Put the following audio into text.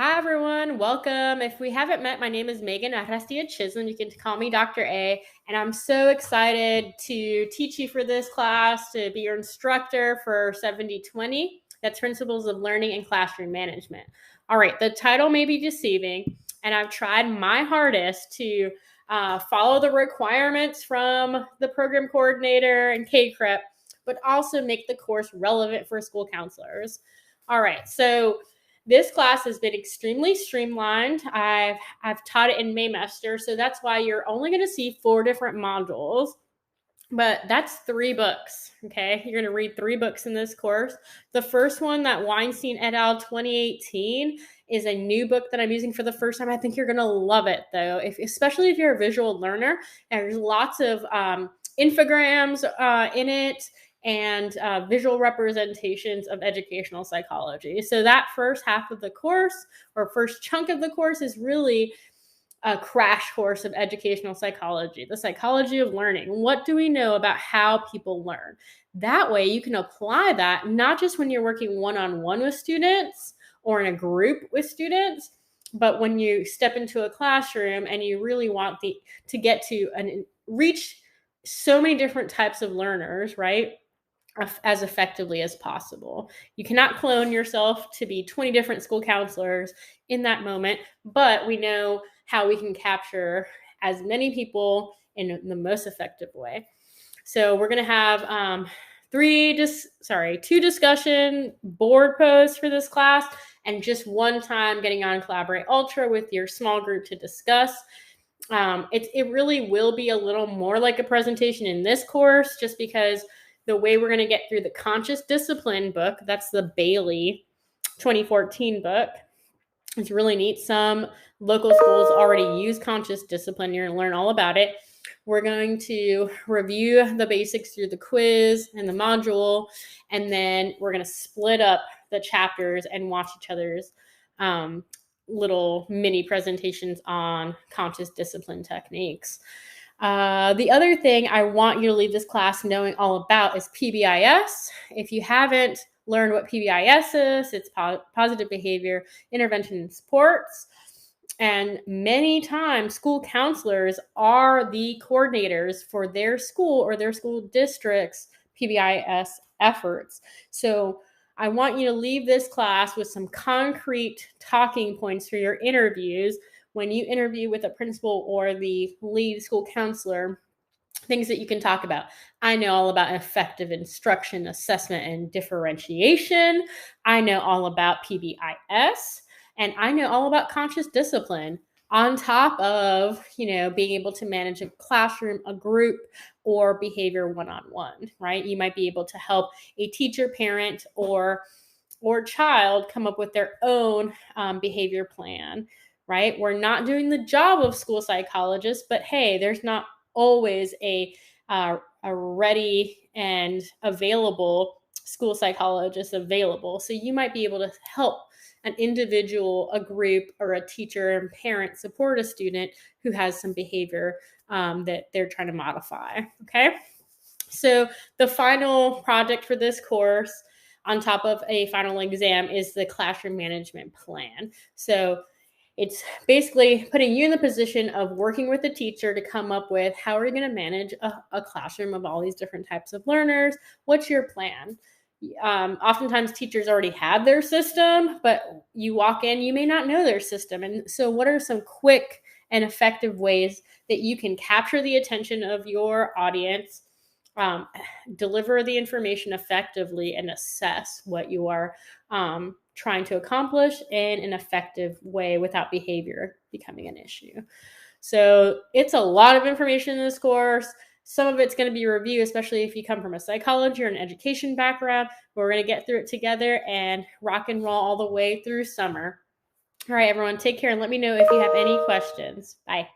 Hi, everyone. Welcome. If we haven't met, my name is Megan Arrastia Chisholm. You can call me Dr. A. And I'm so excited to teach you for this class, to be your instructor for 7020. That's Principles of Learning and Classroom Management. All right, the title may be deceiving, and I've tried my hardest to follow the requirements from the program coordinator and KCREP, but also make the course relevant for school counselors. All right, so this class has been extremely streamlined. I've taught it in Maymester, so that's why you're only going to see 4 different modules, but that's 3 books, okay? You're going to read 3 books in this course. The first one, that Weinstein et al. 2018, is a new book that I'm using for the first time. I think you're going to love it, though, especially if you're a visual learner. And there's lots of infograms in it, and visual representations of educational psychology. So that first half of the course, or first chunk of the course, is really a crash course of educational psychology, the psychology of learning. What do we know about how people learn? That way you can apply that not just when you're working one-on-one with students or in a group with students, but when you step into a classroom and you really want to get to and reach so many different types of learners, right? As effectively as possible. You cannot clone yourself to be 20 different school counselors in that moment, but we know how we can capture as many people in the most effective way. So we're going to have 2 discussion board posts for this class, and just one time getting on Collaborate Ultra with your small group to discuss. It really will be a little more like a presentation in this course, just because the way we're going to get through the Conscious Discipline book, that's the Bailey 2014 book. It's really neat. Some local schools already use Conscious Discipline. You're going to learn all about it. We're going to review the basics through the quiz and the module, and then we're going to split up the chapters and watch each other's little mini presentations on conscious discipline techniques. The other thing I want you to leave this class knowing all about is PBIS. If you haven't learned what PBIS is, it's Positive Behavior Intervention and Supports. And many times school counselors are the coordinators for their school or their school district's PBIS efforts. So I want you to leave this class with some concrete talking points for your interviews. When you interview with a principal or the lead school counselor, things that you can talk about. I know all about effective instruction, assessment, and differentiation. I know all about PBIS, and I know all about conscious discipline, on top of, being able to manage a classroom, a group, or behavior one-on-one, right? You might be able to help a teacher, parent, or child come up with their own behavior plan, right? We're not doing the job of school psychologists, but hey, there's not always a ready and available school psychologist available. So you might be able to help an individual, a group, or a teacher and parent support a student who has some behavior that they're trying to modify, okay? So the final project for this course, on top of a final exam, is the classroom management plan. So it's basically putting you in the position of working with a teacher to come up with, how are you going to manage a classroom of all these different types of learners? What's your plan? Oftentimes teachers already have their system, but you walk in, you may not know their system. And so what are some quick and effective ways that you can capture the attention of your audience, deliver the information effectively, and assess what you are trying to accomplish in an effective way without behavior becoming an issue? So it's a lot of information in this course. Some of it's going to be review, especially if you come from a psychology or an education background. We're going to get through it together and rock and roll all the way through summer. All right, everyone, take care and let me know if you have any questions. Bye.